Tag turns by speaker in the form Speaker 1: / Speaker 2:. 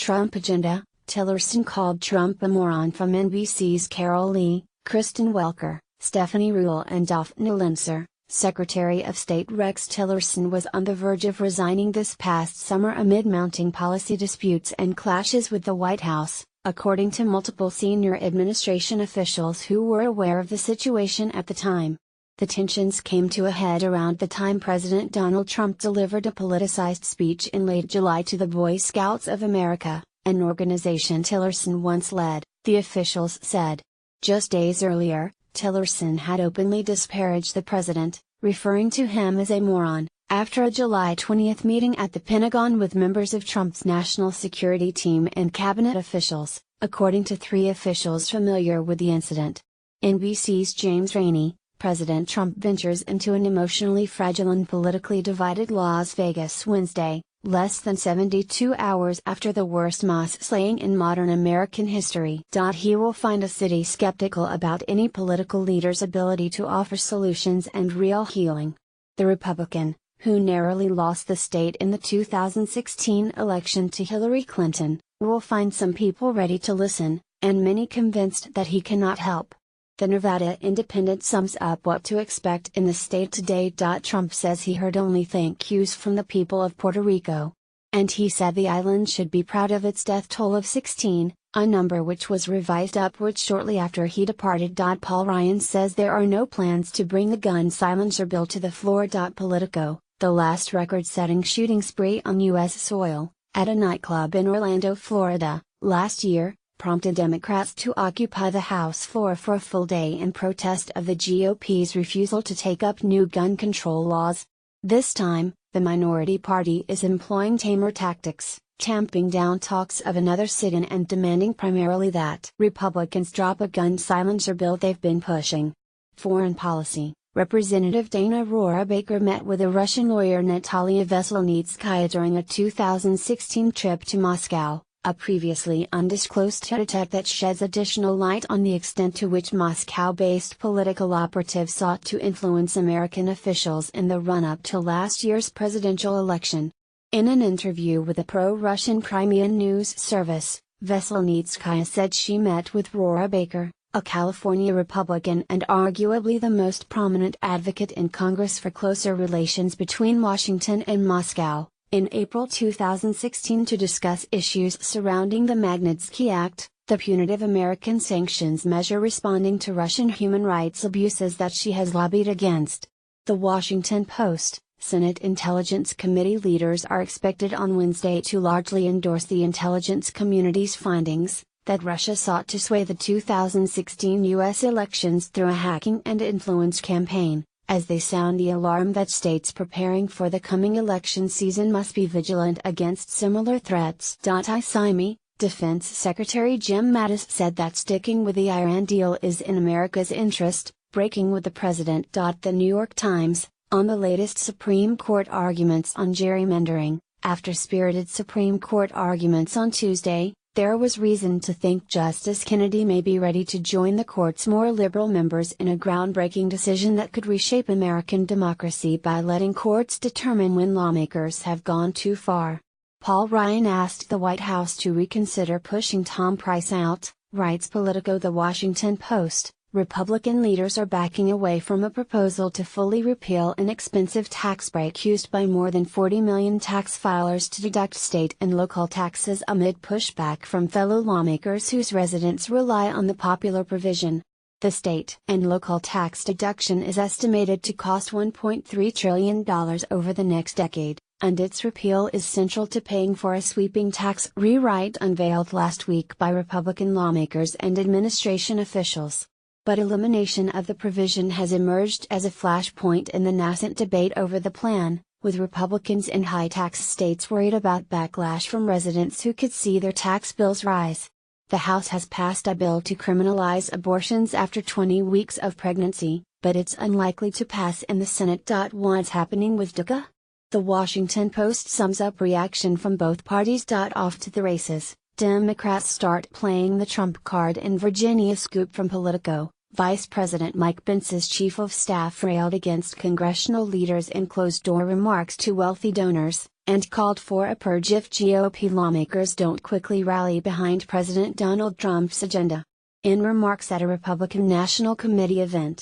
Speaker 1: Trump agenda, Tillerson called Trump a moron from NBC's Carol Lee, Kristen Welker, Stephanie Ruhle and Daphne Lindsay. Secretary of State Rex Tillerson was on the verge of resigning this past summer amid mounting policy disputes and clashes with the White House, according to multiple senior administration officials who were aware of the situation at the time. The tensions came to a head around the time President Donald Trump delivered a politicized speech in late July to the Boy Scouts of America, an organization Tillerson once led, the officials said. Just days earlier, Tillerson had openly disparaged the president, referring to him as a moron, after a July 20 meeting at the Pentagon with members of Trump's national security team and cabinet officials, according to three officials familiar with the incident. NBC's James Rainey, President Trump ventures into an emotionally fragile and politically divided Las Vegas Wednesday, less than 72 hours after the worst mass slaying in modern American history. He will find a city skeptical about any political leader's ability to offer solutions and real healing. The Republican, who narrowly lost the state in the 2016 election to Hillary Clinton, will find some people ready to listen, and many convinced that he cannot help. The Nevada Independent sums up what to expect in the state today. Trump says he heard only thank yous from the people of Puerto Rico. And he said the island should be proud of its death toll of 16, a number which was revised upward shortly after he departed. Paul Ryan says there are no plans to bring the gun silencer bill to the floor. Politico, the last record-setting shooting spree on U.S. soil, at a nightclub in Orlando, Florida, last year, prompted Democrats to occupy the House floor for a full day in protest of the GOP's refusal to take up new gun control laws. This time, the minority party is employing tamer tactics, tamping down talks of another sit-in and demanding primarily that Republicans drop a gun silencer bill they've been pushing. Foreign policy. Representative Dana Rohrabacher met with a Russian lawyer Natalia Veselnitskaya during a 2016 trip to Moscow, a previously undisclosed tete-a-tete that sheds additional light on the extent to which Moscow-based political operatives sought to influence American officials in the run-up to last year's presidential election. In an interview with a pro-Russian Crimean news service, Veselnitskaya said she met with Rohrabacher, a California Republican and arguably the most prominent advocate in Congress for closer relations between Washington and Moscow, in April 2016 to discuss issues surrounding the Magnitsky Act, the punitive American sanctions measure responding to Russian human rights abuses that she has lobbied against. The Washington Post, Senate Intelligence Committee leaders are expected on Wednesday to largely endorse the intelligence community's findings, that Russia sought to sway the 2016 U.S. elections through a hacking and influence campaign, as they sound the alarm that states preparing for the coming election season must be vigilant against similar threats. ISIMI, Defense Secretary Jim Mattis said that sticking with the Iran deal is in America's interest, breaking with the president. The New York Times, on the latest Supreme Court arguments on gerrymandering, after spirited Supreme Court arguments on Tuesday, there was reason to think Justice Kennedy may be ready to join the court's more liberal members in a groundbreaking decision that could reshape American democracy by letting courts determine when lawmakers have gone too far. Paul Ryan asked the White House to reconsider pushing Tom Price out, writes Politico. The Washington Post. Republican leaders are backing away from a proposal to fully repeal an expensive tax break used by more than 40 million tax filers to deduct state and local taxes amid pushback from fellow lawmakers whose residents rely on the popular provision. The state and local tax deduction is estimated to cost $1.3 trillion over the next decade, and its repeal is central to paying for a sweeping tax rewrite unveiled last week by Republican lawmakers and administration officials. But elimination of the provision has emerged as a flashpoint in the nascent debate over the plan, with Republicans in high-tax states worried about backlash from residents who could see their tax bills rise. The House has passed a bill to criminalize abortions after 20 weeks of pregnancy, but it's unlikely to pass in the Senate. What's happening with DACA? The Washington Post sums up reaction from both parties. Off to the races, Democrats start playing the Trump card in Virginia. Scoop from Politico. Vice President Mike Pence's chief of staff railed against congressional leaders in closed-door remarks to wealthy donors, and called for a purge if GOP lawmakers don't quickly rally behind President Donald Trump's agenda. In remarks at a Republican National Committee event,